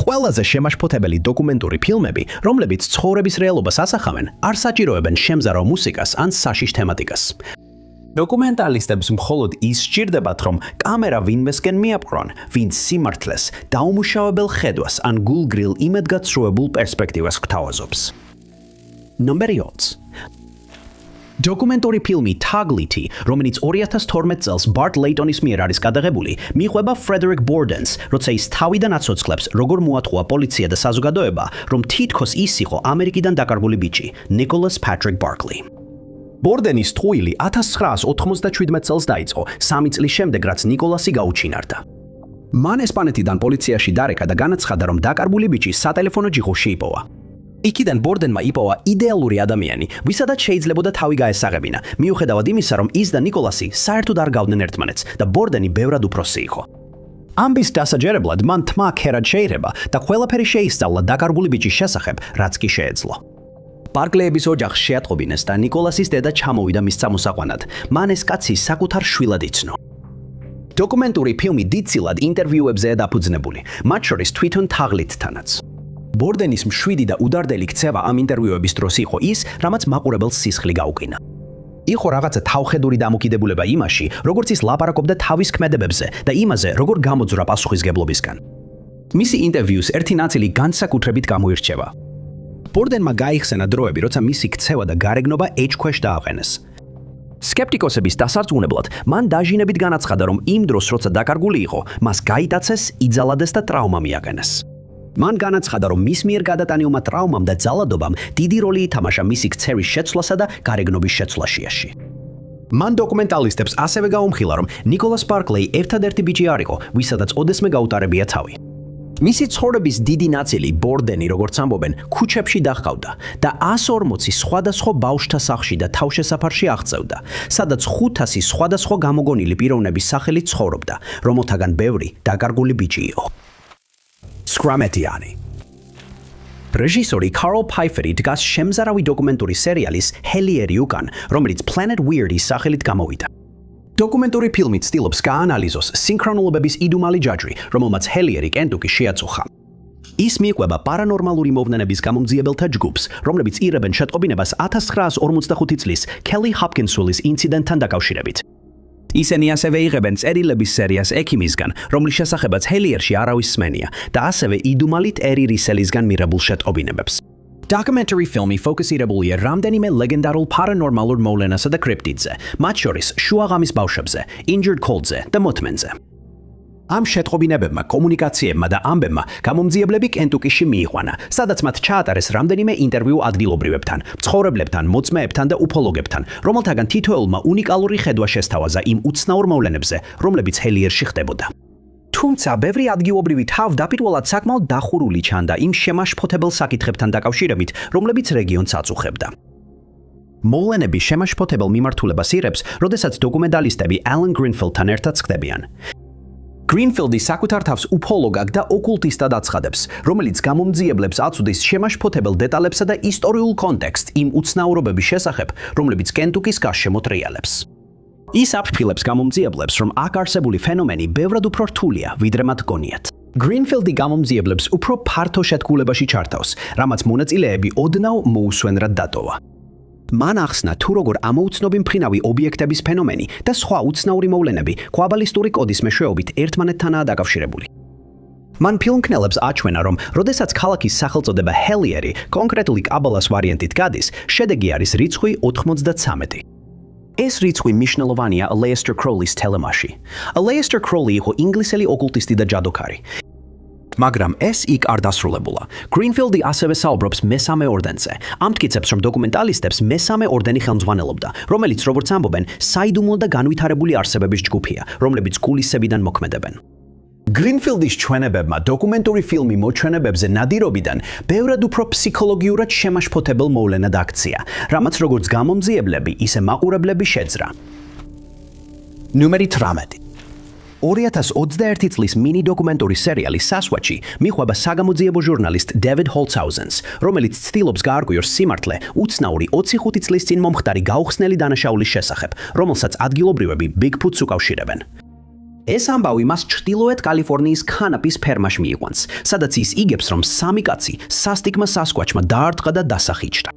ყველაზე შემაშფოთებელი დოკუმენტური ფილმები, რომლებიც ცხოვრების რეალობას ასახავენ, არ საჭიროებენ შემზარო მუსიკას ან საშიშ თემატიკას. დოკუმენტალისტებს მხოლოდ ის სჭირდებათ, რომ კამერა ვინმესკენ მიაპყრონ, ვინც სიმართლეს, დაუმუშავებელ ხედვას ან გულგრილ იმედგაცრუებულ პერსპექტივას გვთავაზობს. ნომერი 20. დოკუმენტური ფილმი Tagliti, რომელიც 2012 წელს Bart Laytonis მიერ არის გადაღებული, მიყვება Frederick Borden's, როცა ის თავიდან აცოცხლებს, როგორ მოატყუა პოლიცია და საზოგადოება, რომ თითქოს ის იყო ამერიკიდან დაკარგული ბიჭი, Nicholas Patrick Barkley. Bordenis ტყუილი 1997 წელს დაიწყო, 3 წლის შემდეგ, რაც ნიკოლასი გაუჩინარდა. მან ესპანეთიდან პოლიციაში დარეკა და განაცხადა, რომ დაკარგული ბიჭი სატელეფონო ჯიხურში იპოვა. იქიდან ბორდენმა იპოვა იდეალური ადამიანი, ვისადაც შეიძლებოდა თავი გაესაღებინა, მიუხედავად იმისა, რომ ის და ნიკოლასი საერთოდ არ გავდნენ ერთმანეთს და ბორდენი ბევრად უფროსი იყო. ამბის დასაჯერებლად მან თმა ქერად შეირება და ყველაფერი შეისწავლა დაკარგული ბიჭის შესახებ, რაც კი შეეძლო. ბარკლეების ოჯახს შეატყობინეს და ნიკოლასის დედა ჩამოვიდა მის წამოსაყვანად. მან ეს კაცი საკუთარ შვილად იცნო. დოკუმენტური ფილმი დიდწილად ინტერვიუებზეა დაფუძნებული, მათ შორის თვითონ თაღლითთანაც. ბორდენის მშვიდი და უდარდელი ქცევა ამ ინტერვიუების დროს იყო ის, რამაც მაყურებელს სისხლი გაუყინა. იყო რაღაცა თავხედური დამოკიდებულება იმაში, როგორც ის ლაპარაკობდა თავის ქმედებებზე და იმაზე, როგორ გამოძვრა პასუხისგებლობისგან. მისი ინტერვიუს ერთი ნაწილი განსაკუთრებით გამოირჩევა. ბორდენმა გაიხსენა დროები, როცა მისი ქცევა და გარეგნობა ეჭქვეშ დააყენეს. სკეპტიკოსების დასარწმუნებლად, მან დაჟინებით განაცხადა, რომ იმ დროს, როცა დაკარგული იყო, მას გაიტაცეს, იძალადეს და ტრავმა მიაყენეს. მან განაცხადა, რომ მის მიერ გადატანილმა ტრავმამ და ძალადობამ დიდი როლი ითამაშა მისი ქცევის შეცვლასა და გარეგნობის შეცვლაშიაში. მან დოკუმენტალისტებს ასევე გაუმხილა, რომ ნიკოლას ბარკლეი ერთადერთი ბიჭი არ იყო, ვისადაც ოდესმე გაუტარებია თავი. მისი ცხოვრების დიდი ნაწილი ბორდენი, როგორც ამბობენ, ქუჩებში დაჰყავდა და 140 სხვადასხვა ბავშვთა სახლში და თავშესაფარში აღწევდა, სადაც 500 სხვადასხვა გამოგონილი პიროვნების სახელით ცხოვრობდა, რომელთაგან ბევრი დაკარგული ბიჭი იყო. სკრამეტიანი. რეჟისორი კარლ ფაიფერი დგას შემზარავი დოკუმენტური სერიალის ჰელიერი უკან, რომელიც Planet Weird-ის სახელით გამოვიდა. დოკუმენტური ფილმი ცდილობს გაანალიზოს სინქრონულობების იდუმალი ჯაჭვი, რომელმაც ჰელიერი კენტუკი შეაწუხა. ის მიყვება პარანორმალური მოვლენების გამომძიებელთა ჯგუფს, რომლებიც იღებენ შეტყობინებას 1945 წლის Kelly Hopkinsვილის ინციდენტთან დაკავშირებით. ისინი ასევე იღებენ წერილების სერიას ექიმისგან, რომლის შესახებაც ჰელიერში არავის სმენია და ასევე იდუმალით ერი რისელისგან მიღებულ შეტყობინებებს. Documentary ფილმი ფოკუსირებულია რამდენიმე ლეგენდარულ პარანორმალურ მოვლენასა და კრიპტიდზე, მათ შორის შუაღამის ბავშვებზე, Injured Cold-ზე და მოთმენზე. ამ შეტყობინებებმა, კომუნიკაციებმა და ამბებმა გამომძიებლები კენტუკიში მიიყვანა, სადაც მათ ჩაატარეს რამდენიმე ინტერვიუ ადგილობრივებთან, მცხოვრებლებთან, მოწმეებთან და უფოლოგებთან, რომელთაგან თითოეულმა უნიკალური ხედვა შესთავაზა იმ უცნაურ მოვლენებზე, რომლებიც ჰელიერში ხდებოდა. თუმცა, ბევრი ადგილობრივი თავდაპირველად საკმაოდ დახურული ჩანდა იმ შემაშფოთებელ საკითხებთან დაკავშირებით, რომლებიც რეგიონს აწუხებდა. მოვლენები შემაშფოთებელ მიმართულებას იღებს, როდესაც დოკუმენტალისტები Alan Greenfield-თან ერთად ხდებიან. Greenfield-ი საკუთარ თავს უფოლოგად და ოკულტისტად აცხადებს, რომელიც გამომძიებლებს აწვდის შემაშფოთებელ დეტალებსა და ისტორიულ კონტექსტს იმ უცნაურობების შესახებ, რომლებიც კენტუკის გარშემო ტრიალებს. ის აფრთხილებს გამომძიებლებს, რომ აქ არსებული ფენომენი ბევრად უფრო რთულია, ვიდრე მათ გონიათ. Greenfield-ი გამომძიებლებს უფრო ფართო შეთქმულებაში ჩართავს, რამაც მონაწილეები ოდნავ მოუსვენრად დატოვა. მან ახსნა თუ როგორ ამოუცნობი მფრინავი ობიექტების ფენომენი და სხვა უცნაური მოვლენები კვაბალისტური კოდის მეშვეობით ერთმანეთთანაა დაკავშირებული. მან ფილმქნელებს აჩვენა, რომ როდესაც ქალაქის სახელწოდება ჰელიერი კონკრეტული კაბალას ვარიანტით გადის, შედეგი არის რიცხვი 93. ეს რიცხვი მნიშვნელოვანია Aleister Crowley-ის თელემაში. Aleister Crowley იყო ინგლისელი ოკულტისტი და ჯადოქარი. მაგრამ ეს იქ არ დასრულებულა. Greenfield-ი ასევე საუბრობს მესამე ორდენზე. ამტკიცებს, რომ დოკუმენტალისტებს მესამე ორდენი ხელმძღვანელობდა, რომელიც, როგორც ამბობენ, საიდუმლო და განვითარებული არსებების ჯგუფია, რომლებიც გულისებიდან მოქმედებენ. Greenfield-ის ჩვენებებმა დოკუმენტური ფილმი მოჩვენებებზე ნადირობიდან ბევრად უფრო ფსიქოლოგიურად შემაშფოთებელ მოვლენად აქცია, რამაც როგორც გამომძიებლები, ისე მაყურებლები შეძრა. ნომერი 18. 2021 წლის მინი დოკუმენტური სერიალი სასვაჩი მიყვება საგამოძიებო ჟურნალისტ David Holtzhausen's, რომელიც ცდილობს გაარკვიოს სიმართლე უცნაური 25 წლის წინ მომხდარი გაუხსნელი დანაშაულის შესახებ, რომელსაც ადგილობრივები Bigfoot-ს უკავშირებენ. ეს ამბავი მას ჩრდილოეთ კალიფორნიის ქანაპის ფერმაში მიიყვანს, სადაც ის იგებს, რომ სამი კაცი სასტიკმა სასკვაჩმა დაარტყა და დასახიჭდა.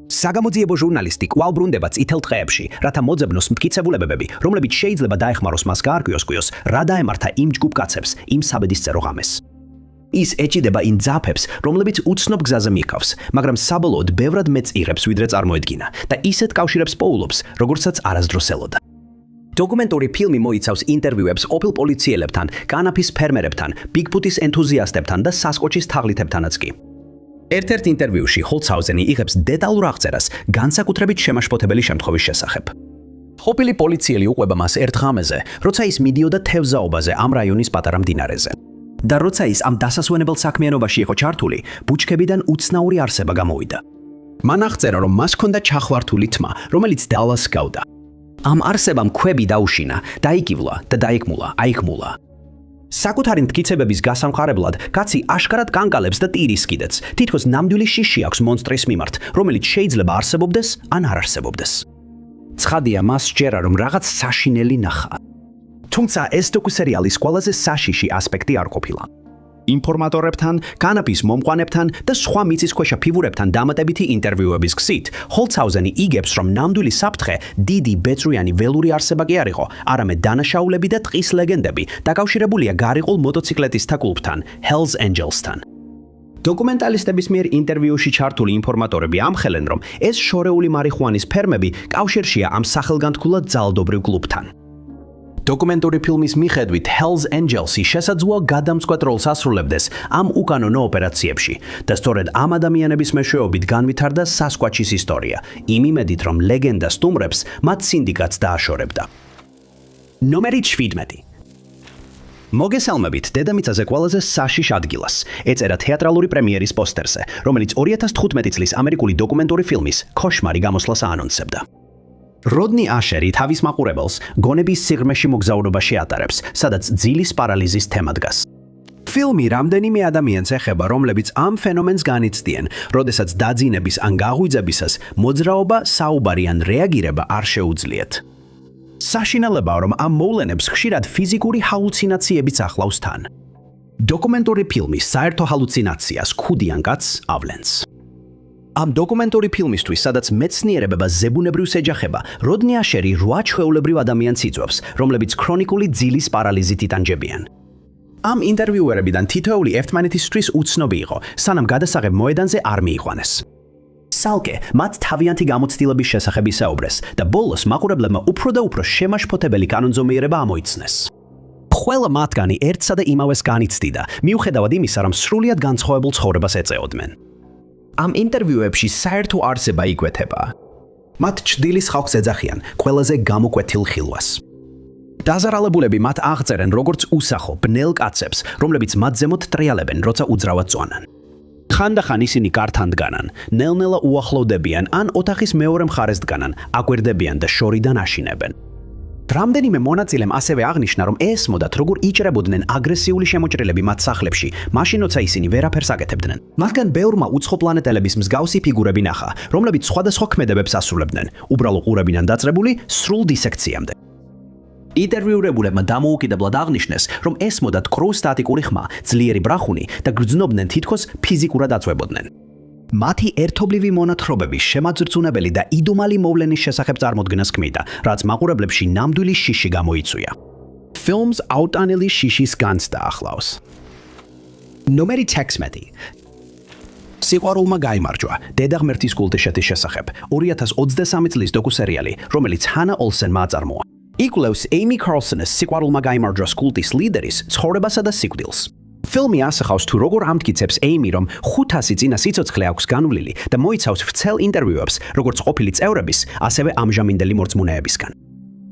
საგამოძიებო ჟურნალისტი კვლავ ბრუნდება წითელ დღეებში, რათა მოძებნოს მტკიცებულებები, რომლებიც შეიძლება დაეხმაროს მას გაარკვიოს, რა დაემართა იმ ჯგუფ კაცებს იმ საბედისწერო ღამეს. ის ეჭიდება იმ ძაფებს, რომლებიც უცნობ გზაზე მიქავს, მაგრამ საბოლოოდ ბევრად მეც იღებს, ვიდრე წარმოედგინა და ისეთ კავშირებს პოულობს, როგორცაც არასდროს ელოდა. დოკუმენტური ფილმი მოიცავს ინტერვიუებს ყოფილ პოლიციელებთან, კანაფის ფერმერებთან, ბიგფუტის ენთუზიასტებთან და სასკოჩის თაღლითებთანაც კი. ერთ-ერთ ინტერვიუში ჰოლცჰაუზენი იღებს დეტალურ აღწერას განსაკუთრებით შემაშფოთებელი შემთხვევის შესახებ. ყოფილი პოლიციელი უყვება მას ერთ ღამეზე, როცა ის მიდიოდა თევზაობაზე ამ რაიონის პატარა მდინარეზე. და როცა ის ამ დასასვენებელ საქმიანობაში იყო ჩართული, ბუჩქებიდან უცნაური არსება გამოვიდა. მან აღწერა, რომ მას ჰქონდა ჩახვართული თმა, რომელიც დალას გავდა. ამ არსებამ ქვები დაუშინა, დაიკივლა და აიქმულა. საკუთარი მტკიცებების გასამხარებლად, კაცი აშკარად კანკალებს და ტირის კიდეც, თითქოს ნამდვილი შიში აქვს მონსტრის მიმართ, რომელიც შეიძლება არსებობდეს ან არ არსებობდეს. ცხადია, მას სჯერა, რომ რაღაც საშინელი ნახა. თუმცა ეს დოკუსერიალის ყველაზე საშიში ასპექტი არ ყოფილა. ინფორმატორებთან, კანაპის მომყვანებთან და სხვა მიწისქვეშა ფიგურებთან დამატებითი ინტერვიუების გზით, ჰოლცჰაუზენი იგებს, რომ ნამდვილი საფრთხე დიდი ბეწვიანი ველური არსება კი არ იყო, არამედ დანაშაულები და ტყის ლეგენდები, დაკავშირებულია გარიყულ მოტოციკლეტისტთა კლუბთან, Hells Angels-თან. დოკუმენტალისტების მიერ ინტერვიუში ჩართული ინფორმატორები ამხელენ, რომ ეს შორეული მარიხუანის ფერმები კავშირშია ამ სახელგანთქმულად ძალადობრივ კლუბთან. დოკუმენტური ფილმის მიხედვით Hells Angels-ი შესაძლოა გადამწყვეტ როლს ასრულებდეს ამ უკანონო ოპერაციებში და სწორედ ამ ადამიანების მეშვეობით განვითარდა სასკვაჩის ისტორია, იმ იმედით, რომ ლეგენდა სტუმრებს მათ სინდიკატს დააშორებდა. ნომერი 17. მოგესალმებით დედამიწაზე ყველაზე საშიშ ადგილას, ეწერა თეატრალური პრემიერის პოსტერზე, რომელიც 2015 წლის ამერიკული დოკუმენტური ფილმის ქოშმარი გამოსვლას აანონსებდა. როდნი აშერი თავის მაყურებელს გონების სიღრმეში მოგზაურობაში ატარებს, სადაც ძილის პარალიზის თემა დგას. ფილმი რამდენიმე ადამიანს ეხება, რომლებიც ამ ფენომენს განიცდიან, როდესაც დაძინების ან გაღვიძებისას მოძრაობა, საუბარი ან რეაგირება არ შეუძლიათ. საშინელებაა, რომ ამ მოვლენებს ხშირად ფიზიკური ჰალუცინაციებიც ახლავს თან. დოკუმენტური ფილმი საერთო ჰალუცინაციას ქუდიან კაცს ავლენს. ამ დოკუმენტური ფილმისთვის, სადაც მეცნიერებება ზებუნებრივს ეჯახება, როდნი აშერი 8 ჩვეულებრივ ადამიანს იწვევს, რომლებიც ქრონიკული ძილის პარალიზით იტანჯებიან. ამ ინტერვიუერებიდან თითოეული ერთმანეთისთვის უცნობი იყო, სანამ გადასაღებ მოედანზე არ მიიყვანეს. სალკე მათ თავიანთი გამოცდილების შესახებ ისაუბრეს და ბოლოს მაყურებლებმა უფრო და უფრო შემაშფოთებელი კანონზომიერება ამოიცნეს. ყველა მათგანი ერთსა და იმავეს განიცდიდა, მიუხედავად იმისა, რომ სრულიად განსხვავებულ ცხოვრებას ეწეოდნენ. ამ ინტერვიუებში საერთო არსება იკვეთება. მათ ჩრდილის ხალხს ეძახიან ყველაზე გამოკვეთილ ხილვას. დაზარალებულები მათ აღწერენ როგორც უსახო, ბნელ კაცებს, რომლებიც მათ ზემოთ ტრიალებენ, როცა უძრავად წვანან. ხანდახან ისინი კართან დგანან, ნელ-ნელა უახლოვდებიან ან ოთახის მეორე მხარეს დგანან, აკვირდებიან და შორიდან აშინებენ. რამდენიმე მონაწილემ ასევე აღნიშნა, რომ ესმოდათ, როგორ იჭრებოდნენ აგრესიული შემოჭრილები მათ სახლებში, მაშინ როცა ისინი ვერაფერს აკეთებდნენ. მათგან ბევრმა უცხოპლანეტელების მსგავსი ფიგურები ნახა, რომლებიც სხვადასხვა ქმედებებს ასრულებდნენ, უბრალო ყურებიდან დაწყებული სრულ დისექციამდე. ინტერვიურებულებმა დამოუკიდებლად აღნიშნეს, რომ ესმოდათ კრუსტატიკური ხმა, ძლიერი ბრახუნი და გრძნობდნენ თითქოს ფიზიკურად აწვებოდნენ. მათი ერთობლივი მონათხრობები შემაძრწუნებელი და იდუმალი მოვლენის შესახებ წარმოდგენას ქმნიდა, რაც მაყურებლებში ნამდვილი შიში გამოიწვია. ფილმს აუტანელი შიშის განცდა ახლავს. ნომერი 16. სიყვარულმა გაიმარჯვა დედა ღმერთის კულტიშეთის შესახებ 2023 წლის დოკუსერიალი, რომელიც ჰანა ოლსენმა აწარმოა. იკვლევს ეიმი კარლსონის სიყვარულმა გაიმარჯვას კულტის ლიდერის ცხოვრებასა და სიკვდილს. ფილმი ასახავს თუ როგორ ამტკიცებს ეიმი, რომ 500 წინა სიცოცხლე აქვს განვლილი და მოიცავს ვრცელ ინტერვიუებს, როგორც ყოფილი წევრების, ასევე ამჟამინდელი მორწმუნეებისგან.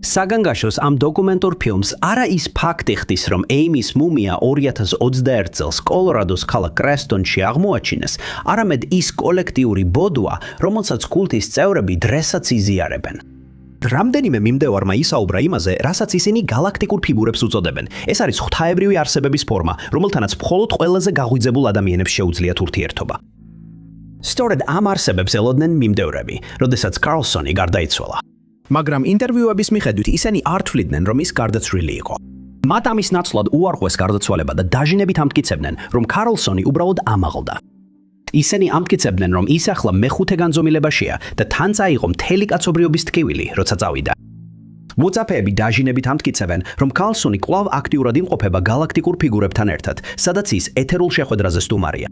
საგანგაშოს ამ დოკუმენტურ ფილმს არა ის ფაქტი ხდის, რომ ეიმის მუმია 2021 წელს კოლორადოს ქალაქ კრესტონში აღმოაჩინეს, არამედ ის კოლექტიური ბოდვა, რომელსაც კულტის წევრები დრესაც იზიარებენ. რამდენიმე მიმდევარმა ისაუბრა იმაზე, რასაც ისინი galaktikურ ფიგურებს უწოდებენ. ეს არის ღვთაებრივი არსებების ფორმა, რომელთანაც მხოლოდ ყველაზე გაღვიძებულ ადამიანებს შეუძლიათ ურთიერთობა. სწორედ ამ არსებებს ელოდნენ მიმდევრები, როდესაც კარლსონი გარდაიცვალა. მაგრამ ინტერვიუების მიხედვით ისინი არ თვლიდნენ, რომ ის გარდაცვლილი იყო. მათ ამის ნაცვლად უარყვეს გარდაცვალება და დაჟინებით ამტკიცებდნენ, რომ კარლსონი უბრალოდ ამაღლდა. ისინი ამტკიცებდნენ, რომ ის ახლა მეხუთე განზომილებაშია და თან წაიღო მთელი კაცობრიობის ტკივილი, როცა წავიდა. მოწაფეები დაჟინებით ამტკიცებენ, რომ კარლსონი კვლავ აქტიურად იმყოფება გალაქტიკურ ფიგურებთან ერთად, სადაც ის ეთერულ შეხვედრაზე სტუმარია.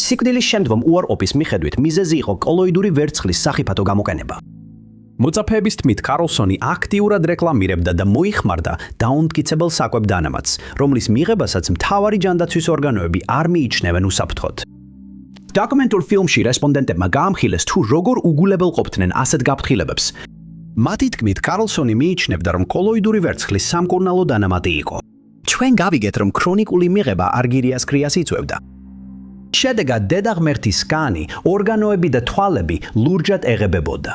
სიკვდილის შემდგომ უარყოფის მიხედვით მიზეზი იყო კოლოიდური ვერცხლის სახიფათო გამოყენება. მოწაფეების თქმით, კარლსონი აქტიურად რეკლამირებდა და მოიხმარდა დაუმტკიცებელ საკვებ დანამატს, რომლის მიღებასაც მთავარი ჯანდაცვის ორგანოები არ მიიჩნევენ უსაფრთხოდ. დოკუმენტურ ფილმში რესპონდენტებმა გაამხილეს თუ როგორ უგულებელყოფდნენ ასეთ გაფრთხილებებს. მათი თქმით, კარლსონი მიიჩნევდა, რომ კოლოიდური ვერცხლის სამკურნალო დანამატი იყო. ჩვენ გავიგეთ, რომ ქრონიკული მიღება არგირიას ქრიას იწვევდა. შედეგად დედაღმერთის სკანი, ორგანოები და თვალები ლურჯად ეღებებოდა.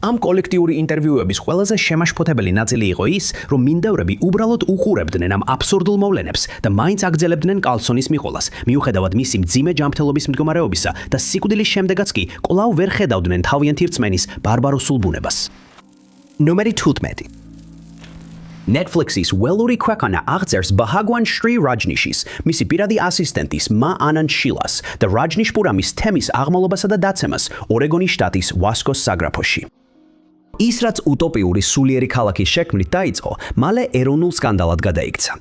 ამ კოლექტიური ინტერვიუების ყველაზე შემაშფოთებელი ნაწილი იყო ის, რომ მინდევრები უბრალოდ უყურებდნენ ამ აბსურდულ მოვლენებს და მაინც აგრძელებდნენ კარლსონის მიყოლას, მიუხედავად მისი მძიმე ჯანმრთელობის მდგომარეობისა და სიკვდილის შემდეგაც კი კვლავ ვერ ხედავდნენ თავიანთი რწმენის ბარბაროსულ ბუნებას. ნომერი 15. Netflix-ის ველური ქვეყანა აღწერს ბჰაგვან შრი რაჯნიშის, მისი პირადი ასისტენტის მა ანანდ შილას და რაჯნიშპურამის თემის აღმავლობასა და დაცემას ორეგონის შტატის ვასკოს საგრაფოში. ის რაც უტოპიური სულიერი ქალაქის შექმნით დაიწყო, მალე ეროვნულ სკანდალად გადაიქცა.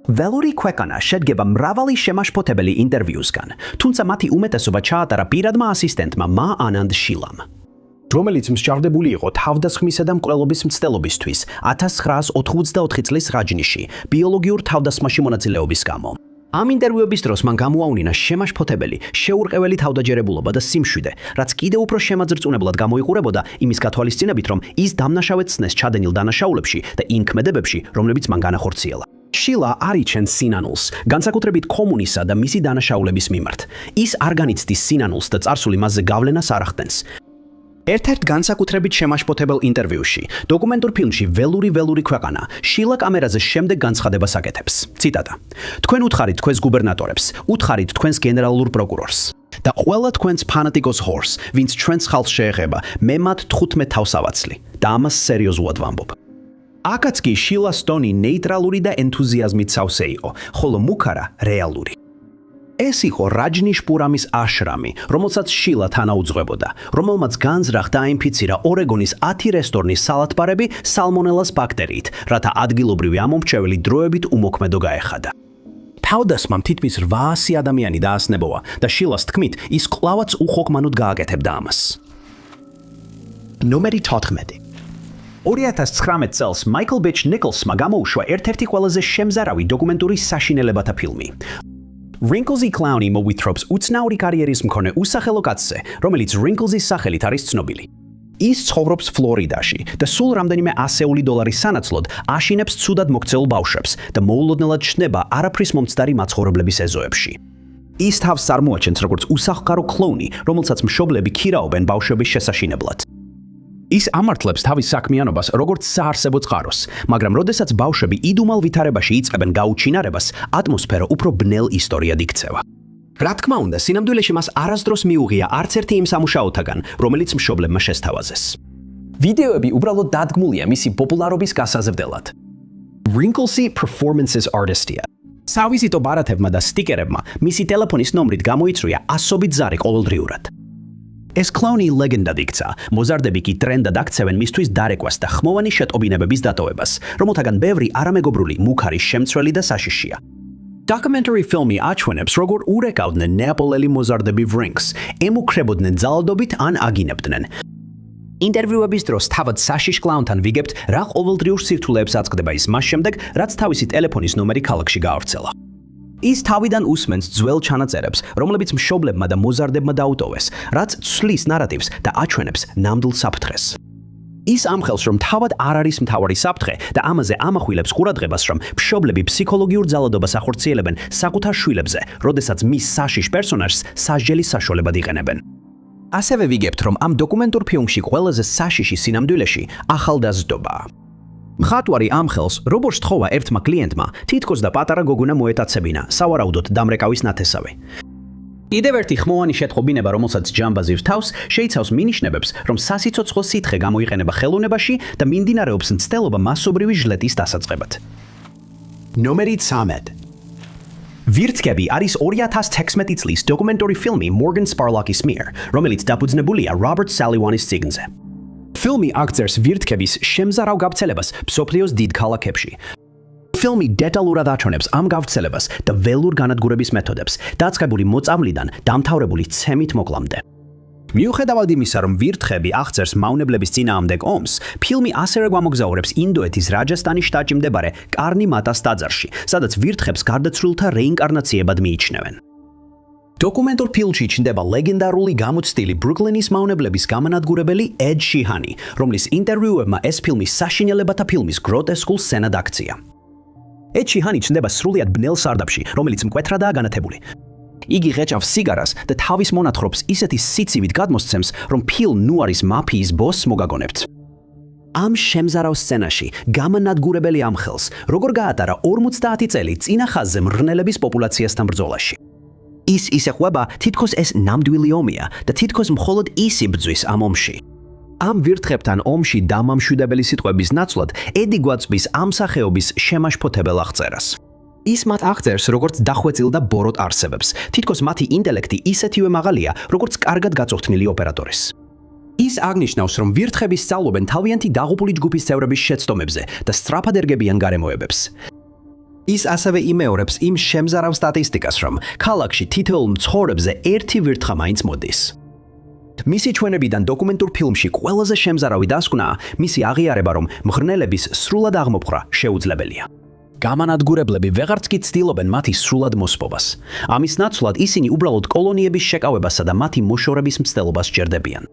ველური ქვეყანა შედგება მრავალი შემაშფოთებელი ინტერვიუსგან, თუმცა მათი უმეტესობა ჩაატარა პირადმა ასისტენტმა მა ანანდ შილამ, რომელიც მსჯავრდებული იყო თავდასხმისა და მკვლელობის მცდელობისთვის 1984 წლის რაჯნიში ბიოლოგიურ თავდასხმაში მონაწილეობის გამო. ამ ინტერვიუების დროს მან გამოაულინა შემაშფოთებელი, შეურყეველი თავდაჯერებულობა და სიმშვიდე, რაც კიდევ უფრო შემაძრწუნებლად გამოიყურებოდა იმის გათვალისწინებით, რომ ის დამნაშავედ ცნეს ჩადენილ დანაშაულებში და იმ ქმედებებში, რომლებიც მან განახორციელა. შილა არ იჩენს სინანულს, განსაკუთრებით კომუნისა და მისი დანაშაულების მიმართ. ის არ განიცდის სინანულს და წარსული მასზე გავლენას არ ახდენს. ერთ-ერთ განსაკუთრებით შემაშფოთებელ ინტერვიუში, დოკუმენტურ ფილმში ველური ქვეყანა, შილა კამერაზე შემდეგ განცხადებას აკეთებს. ციტატა: თქვენ უთხარით თქვენს გუბერნატორებს, უთხარით თქვენს გენერალურ პროკურორს და ყველა თქვენს ფანატიკოს ჰორს, ვინც ჩვენს ხალხს შეეხება, მე მათ 15 თავს ავაცლი და ამას სერიოზულად ვამბობ. აქაც კი შილას ტონი ნეიტრალური და ენთუზიაზმით სავსე იყო, ხოლო მუქარა რეალური. ეს იყო რაჯნიშპურამის აშრამი, რომელსაც შილა თანაუძღვებოდა, რომელმაც განზრახ დაინფიცირა ორეგონის 10 რესტორნის სალათბარები სალმონელას ბაქტერიით, რათა ადგილობრივი ამომრჩეველი დროებით უმოქმედო გაეხადა. თავდასხმამ თითქმის 800 ადამიანი დაასნებოვა და შილას თქმით, ის კვლავაც უხოქმანოდ გააკეთებდა ამას. ნომერი 14. 2019 წელს მაიკლ ბეჩ ნიკოლსმა გამოუშვა ერთ-ერთი ყველაზე შემზარავი დოკუმენტური საშინელებათა ფილმი. Wrinklesy Clowny მოვითხრობს უცნაური კარიერის მქონე უსახელო კაცზე, რომელიც Wrinklesy-ის სახელით არის ცნობილი. ის ცხოვრობს ფლორიდაში და სულ რამდენიმე $100 სანაცვლოდ აშინებს ცუდად მოქცეულ ბავშვებს და მოულოდნელად ჩნდება არაფრის მომცდარი მაცხოვრებლების ეზოებში. ის თავს წარმოაჩენს როგორც უსახკარო კლოუნი, რომელსაც მშობლები ქირაობენ ბავშვების შესაშინებლად. ის ამართლებს თავის საქმიანობას როგორც საარსებო წყაროს, მაგრამ როდესაც ბავშვები იდუმალ ვითარებაში იწყებენ გაუჩინარებას, ატმოსფერო უფრო ბნელ ისტორიად იქცევა. რა თქმა უნდა, სინამდვილეში მას არასდროს მიუღია არც ერთი იმ სამუშაოთაგან, რომელიც მშობლებმა შესთავაზეს. ვიდეოები უბრალოდ დადგმულია მისი პოპულარობის გასაზრდელად. Wrinklesy performances artistia. სავიზიტო ბარათებმა და სტიკერებმა მისი ტელეფონის ნომრით გამოიწვია ასობით ზარი ყოველდღიურად. ეს კლოუნი ლეგენდად იქცა, მოზარდები კი ტრენდად აქცევენ მისთვის დარეკვას და ხმოვანი შეტყობინებების დატოვებას, რომელთაგან ბევრი არამეგობრული, მუქარი, შემცვლელი და საშიშია. Documentary ფილმი აჩვენებს, როგორ ურეკავდნენ ნეაპოლელი მოზარდები Wrinks, ემუქრებოდნენ ძალადობით ან აგინებდნენ. ინტერვიუების დროს თავად საშიშ კლაუნთან ვიგებთ, რა ყოველდღიურ სირთულეებს აწყდება ის მას შემდეგ, რაც თავისი ტელეფონის ნომერი ქალაქში გაავრცელა. ის თავიდან უსმენს ძველ ჩანაწერებს, რომლებიც მშობლებმა და მოზარდებმა დაუტოვეს, რაც ცვლის ნარატივს და აჩვენებს ნამდვილ საფრთხეს. ის ამხელს, რომ თავად არ არის მთავარი საფრთხე და ამაზე ამახვილებს ყურადღებას, რომ მშობლები ფსიქოლოგიურ ძალადობას ახორციელებენ საკუთარ შვილებზე, როდესაც მის საშიშ პერსონაჟს სასჯელის საშუალებად იყენებენ. ასევე ვიგებთ, რომ ამ დოკუმენტურ ფილმში ყველაზე საშიში სინამდვილეში ახალდაზრდობაა. მხატვარი ამხელს, როგორც თხოვა ერთმა კლიენტმა, თითქოს და პატარა გოგონა მოეტაცებინა, სავარაუდოდ დამრეკავის ნათესავი. კიდევ ერთი ხმოვანი შეტყობინება, რომელსაც ჯამბაზი ვთავს, შეიცავს მინიშნებებს, რომ სასიცოცხლო სითხე გამოიყენება ხელოვნებაში და მიმდინარეობს მცდელობა მასობრივი ჟლეტის დასაწყებად. ნომერი 13. ვირთხები არის 2016 წლის დოკუმენტური ფილმი Morgan Spurlock-ის მიერ, რომელიც დაფუძნებულია Robert Sullivan-ის წიგნზე. ფილმი აღწერს ვირთხების შემზარავ გავრცელებას მსოფლიოს დიდ ქალაქებში. ფილმი დეტალურად აჩვენებს ამ გავრცელებას და ველურ განადგურების მეთოდებს, დაწყებული მოწამვლიდან დამთავრებული ცემით მოკლამდე. მიუხედავად იმისა, რომ ვირთხები აღწერს მავნებლების წინააღმდეგ ომს, ფილმი ასევე გვამოგზაურებს ინდოეთის რაჯასტანის შტატში მდებარე კარნი მატას ტაძარში, სადაც ვირთხებს გარდაცვლილთა რეინკარნაციებად მიიჩნევენ. დოკუმენტურ ფილმში ჩნდება ლეგენდარული გამოცდილი ბრუკლინის მავნებლების გამანადგურებელი Ed Sheehan, რომლის ინტერვიუებმა ეს ფილმი საშინელებათა ფილმის გროტესკულ სცენად აქცია. Ed Sheehan ჩნდება სრულიად ბნელ სარდაფში, რომელიც მკვეთრადაა განათებული. იგი ღეჭავს სიგარას და თავის მონათხრობს ისეთი სიცივით გადმოსცემს, რომ ფილ ნუარის მაფიის ბოსს მოგაგონებთ. ამ შემზარავ სცენაში გამანადგურებელი ამხელს, როგორ გაატარა 50 წელი წინა ხაზზე მრგნელების პოპულაციასთან ბრძოლაში. ის ეხება თითქოს ეს ნამდვილი ომია და თითქოს მხოლოდ ის იბრძვის ამ ომში. ამ ვირთხებთან ომში დამამშვიდებელი სიტყვების ნაცვლად ედი გვაწვის ამ სახეობის შემაშფოთებელ აღწერას. ის მათ აღწერს, როგორც დახვეწილ და ბოროტ არსებებს, თითქოს მათი ინტელექტი ისეთივე მაღალია, როგორც კარგად გაწვრთნილი ოპერატორის. ის აღნიშნავს, რომ ვირთხები სწავლობენ თავიანთი დაღუპული ჯგუფის წევრების შეცდომებზე და სწრაფად ერგებიან გარემოებებს. ის ასევე იმეორებს იმ შემზარავ სტატისტიკას, რომ ქალაქში თითოეულ მცხოვრებზე ერთი ვირთხა მაინც მოდის. მისი ჩვენებიდან დოკუმენტურ ფილმში ყველაზე შემზარავი დასკვნა მისი აღიარება, რომ მღრღნელების სრულად აღმოფხვრა შეუძლებელია. გამანადგურებლები ვეღარც კი ცდილობენ მათი სრულად მოსპობას. ამის ნაცვლად ისინი უბრალოდ კოლონიების შეკავებასა და მათი მოშორების მცდელობას სჯერდებიან.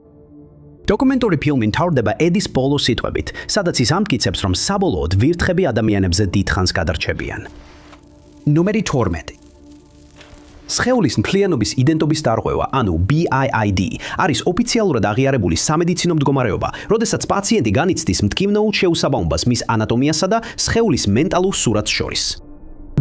დოკუმენტური ფილმი მთავრდება ედის ბოლო სიტყვებით, სადაც ის ამტკიცებს, რომ საბოლოოდ ვირთხები ადამიანებზე დიდხანს გადარჩებიან. ნომერი 12. სხეულის მთლიანობის იდენტობის დარღვევა, ანუ BIID, არის ოფიციალურად აღიარებული სამედიცინო მდგომარეობა, როდესაც პაციენტი განიცდის მტკივნეულ შეუსაბამობას მის ანატომიასა და სხეულის მენტალურ სურათს შორის.